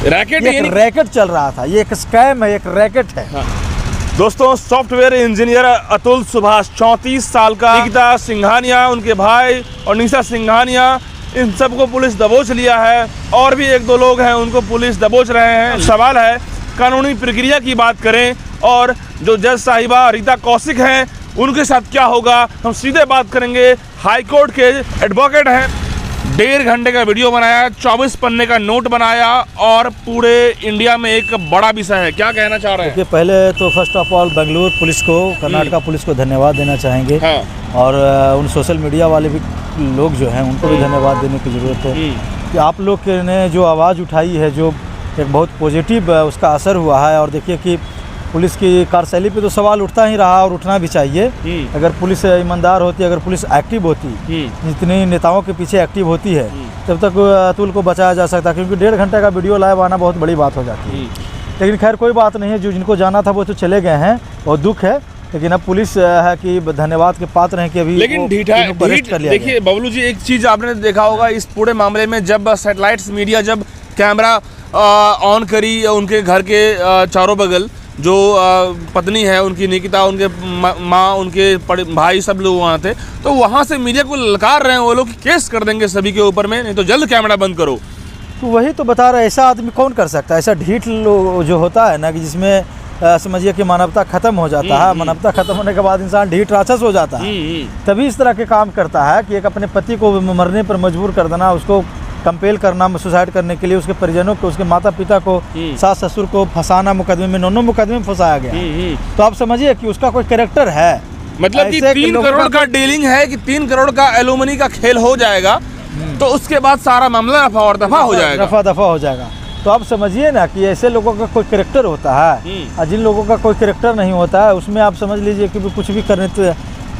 Racket, एक racket चल रहा था, ये एक स्कैम है, एक रैकेट है। हाँ। दोस्तों, सॉफ्टवेयर इंजीनियर अतुल सुभाष 34 साल का, निकिता सिंघानिया उनके भाई और निशा सिंघानिया, इन सबको पुलिस दबोच लिया है और भी 1-2 लोग हैं उनको पुलिस दबोच रहे हैं। सवाल है कानूनी प्रक्रिया की बात करें और जो जज साहिबा रीता कौशिक हैं उनके साथ क्या होगा, हम सीधे बात करेंगे। हाई कोर्ट के एडवोकेट हैं, 1.5 घंटे का वीडियो बनाया, 24 पन्ने का नोट बनाया और पूरे इंडिया में एक बड़ा विषय है। क्या कहना चाह रहे हैं? देखिए, पहले तो first of all Bengaluru police को, कर्नाटका पुलिस को धन्यवाद देना चाहेंगे। हाँ। और उन सोशल मीडिया वाले भी लोग जो हैं उनको भी धन्यवाद देने की ज़रूरत है कि आप लोग ने जो आवाज़ उठाई है, जो एक बहुत पॉजिटिव उसका असर हुआ है। और देखिए कि पुलिस की कार्यशैली पे तो सवाल उठता ही रहा और उठना भी चाहिए। अगर पुलिस ईमानदार होती, अगर पुलिस एक्टिव होती, जितनी नेताओं के पीछे एक्टिव होती है, तब तक अतुल को बचाया जा सकता, क्योंकि 1.5 घंटे का वीडियो लाइव आना बहुत बड़ी बात हो जाती है। लेकिन खैर कोई बात नहीं है, जो जिनको जाना था वो तो चले गए हैं, बहुत दुख है। लेकिन अब पुलिस है कि धन्यवाद के पात्र हैं कि अभी लेकिन देखिए बबलू जी, एक चीज़ आपने देखा होगा इस पूरे मामले में, जब सैटेलाइट्स मीडिया जब कैमरा ऑन करी उनके घर के चारों बगल, जो पत्नी है उनकी निकिता, उनके माँ, उनके भाई, सब लोग वहाँ थे, तो वहाँ से मीडिया को ललकार रहे हैं वो लोग, केस कर देंगे सभी के ऊपर में, नहीं तो जल्द कैमरा बंद करो। तो वही तो बता रहे, ऐसा आदमी कौन कर सकता है? ऐसा ढीठ जो होता है ना, कि जिसमें समझिए कि मानवता खत्म हो जाता है। मानवता खत्म होने के बाद इंसान ढीठ राक्षस हो जाता है, तभी इस तरह के काम करता है कि एक अपने पति को मरने पर मजबूर कर देना, उसको कंपेल करना सुसाइड करने के लिए, उसके परिजनों को, उसके माता पिता को, सास ससुर को फंसाना, मुकदमे में, 9 मुकदमे में फंसाया गया। तो आप समझिए कि उसका कोई कैरेक्टर है, मतलब कि 3 करोड़ का डीलिंग है, कि 3 करोड़ का एलुमनी का खेल हो जाएगा, तो उसके बाद सारा मामला रफा और दफा हो जाएगा, रफा दफा हो जाएगा। तो आप समझिए ना कि ऐसे लोगों का कोई कैरेक्टर होता है और जिन लोगों का कोई कैरेक्टर नहीं होता है, उसमें आप समझ लीजिए कि कुछ भी करने, तो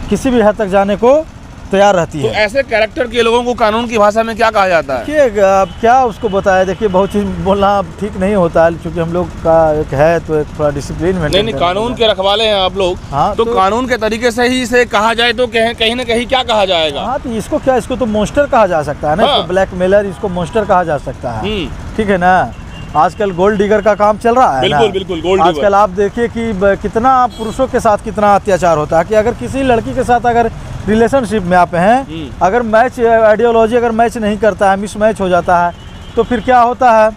किसी भी हद तक जाने को तैयार रहती है। तो ऐसे कैरेक्टर के लोगों को कानून की भाषा में क्या कहा जाता है? कि क्या उसको बताया, देखिए बहुत चीज़ बोलना ठीक नहीं होता है, क्योंकि हम लोग का एक है तो एक थोड़ा डिसिप्लिन में। नहीं, कानून के रखवाले हैं आप लोग। हाँ, तो कानून के तरीके से ही इसे कहा जाए तो कहीं ना कहीं क्या कहा जाएगा? हाँ, तो इसको क्या, इसको तो मॉन्स्टर कहा जा सकता है ना। हाँ। इसको ब्लैकमेलर, इसको मॉन्स्टर कहा जा सकता है। ठीक है ना। आजकल गोल्ड डिगर का काम चल रहा है। बिल्कुल बिल्कुल, गोल्ड डिगर। आजकल आप देखिए कि कितना पुरुषों के साथ कितना अत्याचार होता है, कि अगर किसी लड़की के साथ अगर रिलेशनशिप में आप हैं, अगर मैच आइडियोलॉजी अगर मैच नहीं करता है, मिस मैच हो जाता है, तो फिर क्या होता है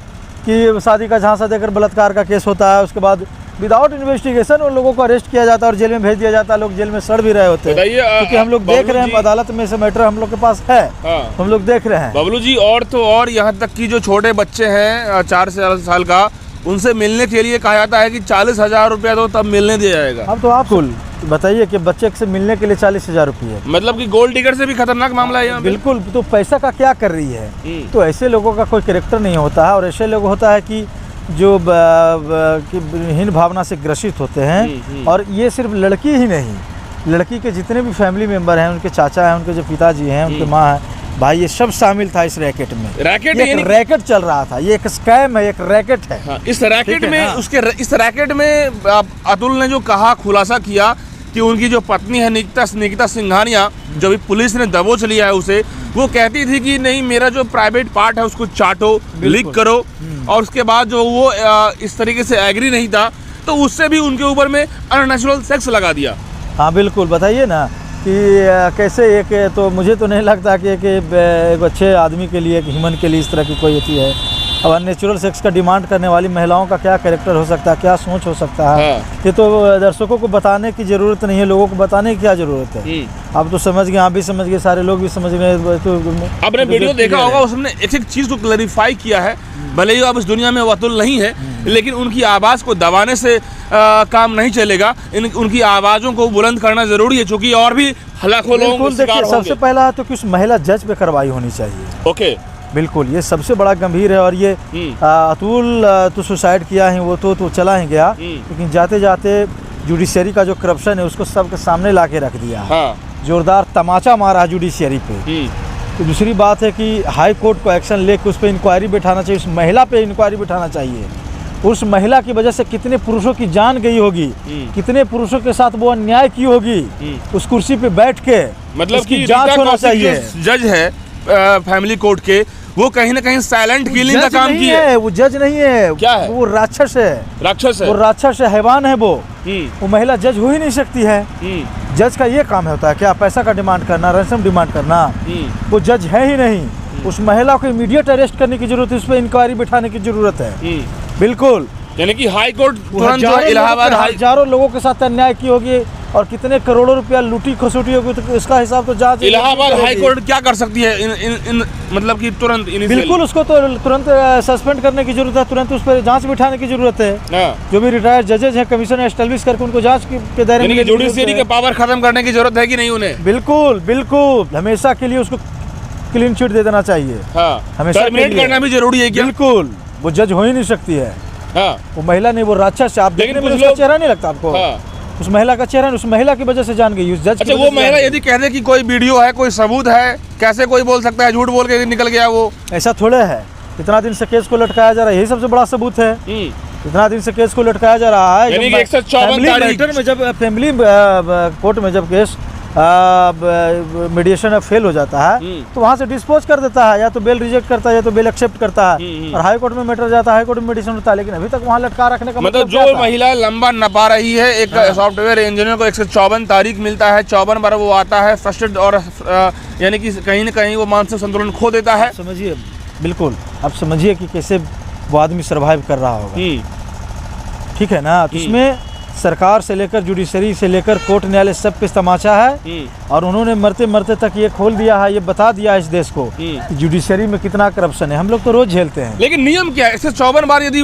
कि शादी का झांसा देकर बलात्कार का केस होता है। उसके बाद विदाउट इन्वेस्टिगेशन उन लोगों को अरेस्ट किया जाता है और जेल में भेज दिया जाता है। लोग जेल में सड़ भी रहे होते हैं, क्योंकि हम लोग देख रहे हैं, अदालत में से मैटर हम लोग के पास है। हम लोग देख रहे हैं बबलू जी। और तो और यहाँ तक कि जो छोटे बच्चे हैं 4 साल का, उनसे मिलने के लिए कहा जाता है कि 40,000 रुपया दो तब मिलने दिया जाएगा। अब तो आप बताइए कि बच्चे से मिलने के लिए 40,000 रुपये, मतलब कि गोल्ड डिगर से भी खतरनाक मामला है यहाँ। बिल्कुल। तो पैसा का क्या कर रही है? तो ऐसे लोगों का कोई कैरेक्टर नहीं होता है, और ऐसे लोग होता है कि जो हीन भावना से ग्रसित होते हैं। और ये सिर्फ लड़की ही नहीं, लड़की के जितने भी फैमिली मेंबर हैं, उनके चाचा हैं, उनके जो पिताजी हैं, उनके माँ है, भाई, ये सब शामिल था इस रैकेट में। एक रैकेट चल रहा था, ये एक स्कैम है, एक रैकेट है। हाँ, इस रैकेट में इस रैकेट में अतुल ने जो कहा, खुलासा किया कि उनकी जो पत्नी है निकिता सिंघानिया, जो भी पुलिस ने दबोच लिया है उसे, वो कहती थी कि नहीं, मेरा जो प्राइवेट पार्ट है उसको चाटो, लीक करो। और उसके बाद जो वो इस तरीके से एग्री नहीं था, तो उससे भी उनके ऊपर में अननेचुरल सेक्स लगा दिया। हाँ बिल्कुल, बताइए ना कि कैसे एक, तो मुझे तो नहीं लगता कि एक अच्छे आदमी के लिए, एक ह्यूमन के लिए इस तरह की कोई होती है। अब अननेचुरल सेक्स का डिमांड करने वाली महिलाओं का क्या कैरेक्टर हो सकता है, क्या सोच हो सकता है? ये तो दर्शकों को बताने की ज़रूरत नहीं है, लोगों को बताने की क्या ज़रूरत है? आप तो समझ गए, आप भी समझ गए, सारे लोग भी समझ गए। तो आपने वीडियो देखा होगा, उसने एक चीज़ को क्लैरिफाई किया है। भले ही अब इस दुनिया में अतुल नहीं है, लेकिन उनकी आवाज़ को दबाने से काम नहीं चलेगा। उनकी आवाज़ों को बुलंद करना ज़रूरी है, चूँकि और भी लाखों लोगों को शिकार होंगे। सबसे पहला तो कि उस महिला जज पे कार्रवाई होनी चाहिए। ओके, बिल्कुल, ये सबसे बड़ा गंभीर है। और ये अतुल तो सुसाइड किया ही, वो तो चला ही गया, लेकिन जाते जाते जुडिशरी का जो करप्शन है उसको सबके सामने ला के रख दिया। हाँ। जोरदार तमाचा मारा है जुडिशरी पे। तो दूसरी बात है कि हाई कोर्ट को एक्शन लेकर उस पर इंक्वायरी बैठाना चाहिए, उस महिला पे इंक्वायरी बैठाना चाहिए। उस महिला की वजह से कितने पुरुषों की जान गई होगी, कितने पुरुषों के साथ वो अन्याय की होगी उस कुर्सी पे बैठ के, मतलब की जांच होना चाहिए। जज है फैमिली कोर्ट के, वो कहीं ना कहीं साइलेंट किलिंग का जज काम नहीं किए। है, वो जज नहीं है। क्या है? वो राक्षस है। राक्षस है। वो राक्षस है, हैवान है वो। हम्म, वो महिला जज हो ही नहीं सकती है। जज का ये काम होता है क्या? पैसा का डिमांड करना, रैंसम डिमांड करना। वो जज है ही नहीं। उस महिला को इमीडिएट अरेस्ट करने की जरूरत है, उस पर इंक्वायरी बिठाने की जरूरत है। बिल्कुल। यानी कि हाई कोर्ट तुरंत जो इलाहाबाद हाई हजारों लोगों के साथ अन्याय की होगी और कितने करोड़ों रुपया लूटी खसोटी होगी, तो इसका हिसाब तो जांच इलाहाबाद हाई कोर्ट क्या कर सकती है इन मतलब कि तुरंत बिल्कुल उसको तो तुरंत सस्पेंड करने की जरूरत है, तुरंत उस पर जांच बिठाने की जरूरत है। हाँ। जो भी रिटायर्ड जजेज हैं, कमीशन एस्टेब्लिश करके उनको जांच के दायरे में जुडिशरी का पावर खत्म करने की जरूरत है कि नहीं उन्हें? बिल्कुल बिल्कुल, हमेशा के लिए उसको क्लीन चिट दे देना चाहिए। हाँ, हमेशा टर्मिनेट करना भी जरूरी है क्या? बिल्कुल, वो जज हो ही नहीं सकती है। हाँ। वो महिला नहीं, वो राक्षस है। आप देखने में उसका चेहरा नहीं लगता आपको? हाँ। उस महिला का चेहरा, उस महिला की वजह से जान गई, उस जज अच्छा, वो महिला यदि कह दे कि कोई वीडियो है, कोई सबूत है, कैसे कोई बोल सकता है? झूठ बोल के निकल गया वो। ऐसा थोड़े है। इतना दिन से केस को लटकाया जा रहा है, यही सबसे बड़ा सबूत है। इतना दिन से केस को लटकाया जा रहा है। यानी कि 154 तारीख में जब फैमिली कोर्ट में जब केस मीडिएशन फेल हो जाता है तो वहाँ से डिस्पोज कर देता है, या तो बेल रिजेक्ट करता है या तो बेल एक्सेप्ट करता है, और हाई कोर्ट में मैटर जाता है, हाई कोर्ट में मीडिएशन होता है। लेकिन अभी तक वहाँ लटका रखने का मतलब जो महिला लंबा न पा रही है, एक सॉफ्टवेयर इंजीनियर को 154 तारीख मिलता है, 54 बार वो आता है फ्रस्ट्रेटेड, और यानी कि कहीं न कहीं वो मानसिक संतुलन खो देता है। समझिए, बिल्कुल आप समझिए कि कैसे वो आदमी सर्वाइव कर रहा होगा। ठीक है ना? तो इसमें सरकार से लेकर जुडिशरी से लेकर कोर्ट न्यायालय सब पे तमाचा है, और उन्होंने मरते मरते तक ये खोल दिया है, ये बता दिया है इस देश को कि जुडिशरी में कितना करप्शन है। हम लोग तो रोज झेलते हैं। लेकिन नियम क्या है? इससे 54 बार यदि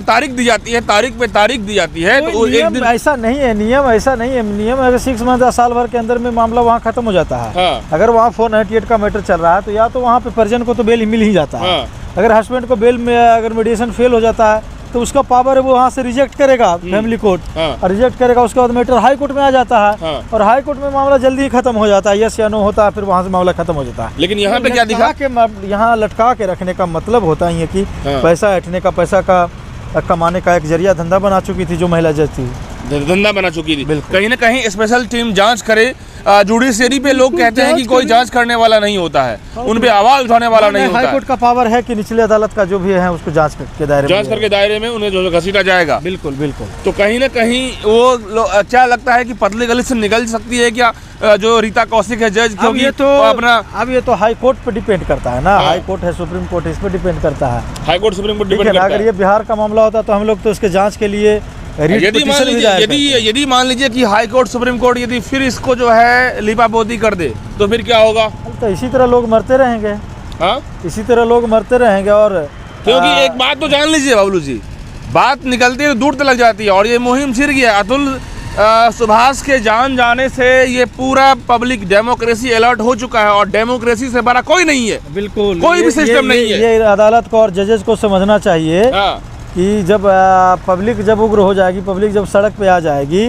तारीख दी जाती है, तारीख पे तारीख दी जाती है, तो एक दिन ऐसा नहीं है। नियम ऐसा नहीं है। नियम अगर 6 मंथ या साल भर के अंदर में मामला वहाँ खत्म हो जाता है। हाँ। अगर वहाँ 498 का मैटर चल रहा है तो या तो वहाँ पे परिजन को तो बेल मिल ही जाता है। हाँ। अगर हस्बैंड को बेल में अगर मीडिएशन फेल हो जाता है तो उसका पावर है, वो वहाँ से रिजेक्ट करेगा फैमिली कोर्ट, और रिजेक्ट करेगा, उसके बाद मैटर हाई कोर्ट में आ जाता है, और हाई कोर्ट में मामला जल्दी ही खत्म हो जाता है, यस या नो होता है, फिर वहाँ से मामला खत्म हो जाता है। लेकिन यहाँ पे क्या दिखा के यहाँ लटका के रखने का मतलब होता ही है कि पैसा ऐंठने का, पैसा का कमाने का एक जरिया धंधा बना चुकी थी जो महिला जज थी, धंधा बना चुकी थी। कहीं ना कहीं स्पेशल टीम जांच करे। जुडिशरी पे लोग कहते हैं कि कोई जांच करने वाला नहीं होता है, उन पे आवाज उठाने वाला नहीं होता है। हाई कोर्ट का पावर है कि निचले अदालत का जो भी है उसको जांच के दायरे में, जांच करके दायरे में उन्हें जो घसीटा जाएगा। बिल्कुल बिल्कुल। तो कहीं ना कहीं वो क्या लगता है कि पतली गली से निकल सकती है क्या जो रीता कौशिक है जज? अब ये तो अपना ये तो हाई कोर्ट पे डिपेंड करता है ना। हाई कोर्ट है, सुप्रीम कोर्ट, इस पे डिपेंड करता है। High court supreme court depend करता है। अगर ये बिहार का मामला होता तो हम लोग तो उसके जांच के लिए यदि मान लीजिए कि हाई कोर्ट सुप्रीम कोर्ट यदि फिर इसको जो है लिपापोती कर दे तो फिर क्या होगा? तो इसी तरह लोग मरते रहेंगे। हाँ, इसी तरह लोग मरते रहेंगे। और क्योंकि एक बात तो जान लीजिए बाबलू जी, बात निकलती है तो दूर तक लग जाती है, और ये मुहिम छिड़ गया। अतुल सुभाष के जान जाने से ये पूरा पब्लिक डेमोक्रेसी अलर्ट हो चुका है, और डेमोक्रेसी से बड़ा कोई नहीं है। बिल्कुल, कोई भी सिस्टम नहीं है। ये अदालत को और जजेस को समझना चाहिए कि जब पब्लिक जब उग्र हो जाएगी, पब्लिक जब सड़क पे आ जाएगी,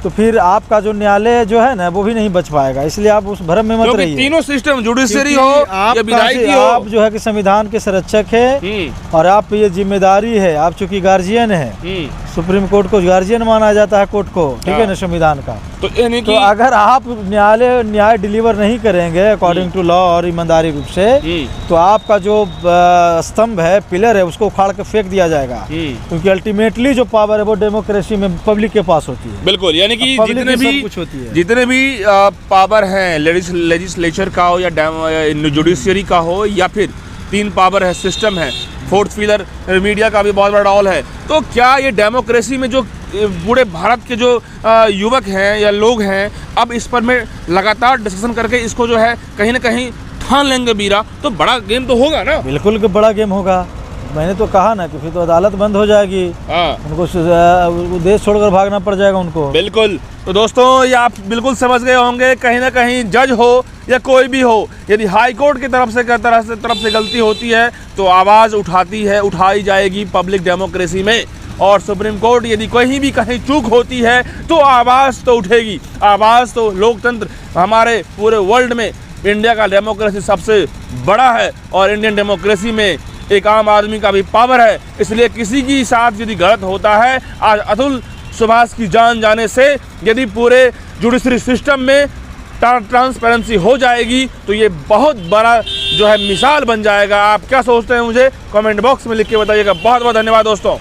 तो फिर आपका जो न्यायालय जो है ना वो भी नहीं बच पाएगा। इसलिए आप उस भ्रम में मत रहिए। तीनों सिस्टम, जुडिशरी हो या विधायिकी हो, आप जो है कि संविधान के संरक्षक है, और आप पे ये जिम्मेदारी है। आप चूंकि गार्जियन है, सुप्रीम कोर्ट को गार्जियन माना जाता है कोर्ट को, ठीक है ना, संविधान का। तो अगर आप न्याय डिलीवर नहीं करेंगे अकॉर्डिंग टू लॉ और ईमानदारी रूप से, तो आपका जो स्तंभ है, पिलर है, उसको उखाड़ के फेंक दिया जाएगा। क्योंकि अल्टीमेटली जो पावर है वो डेमोक्रेसी में पब्लिक के पास होती है। बिल्कुल, यानी कि जितने भी पावर हैं, लेजिस्लेचर का हो या जुडिशरी का हो, या फिर 3 पावर है, सिस्टम है, 4th पिलर मीडिया का भी बहुत बड़ा रोल है। तो क्या ये डेमोक्रेसी में जो पूरे भारत के जो युवक हैं या लोग हैं, अब इस पर में लगातार डिस्कशन करके इसको जो है कहीं ना कहीं ठान लेंगे बीरा, तो बड़ा गेम तो होगा ना? बिल्कुल कि बड़ा गेम होगा। मैंने तो कहा ना कि फिर तो अदालत बंद हो जाएगी, उनको देश छोड़कर भागना पड़ जाएगा उनको। बिल्कुल। तो दोस्तों, ये आप बिल्कुल समझ गए होंगे, कहीं ना कहीं जज हो या कोई भी हो, यदि हाई कोर्ट की तरफ से गलती होती है तो आवाज़ उठाई जाएगी पब्लिक डेमोक्रेसी में, और सुप्रीम कोर्ट यदि कहीं भी कहीं चूक होती है तो आवाज़ तो उठेगी। आवाज़ तो लोकतंत्र हमारे पूरे वर्ल्ड में, इंडिया का डेमोक्रेसी सबसे बड़ा है, और इंडियन डेमोक्रेसी में एक आम आदमी का भी पावर है। इसलिए किसी की साथ यदि गलत होता है, आज अतुल सुभाष की जान जाने से यदि पूरे जुडिशरी सिस्टम में ट्रांसपेरेंसी हो जाएगी तो ये बहुत बड़ा जो है मिसाल बन जाएगा। आप क्या सोचते हैं मुझे कमेंट बॉक्स में लिख के बताइएगा। बहुत बहुत धन्यवाद दोस्तों।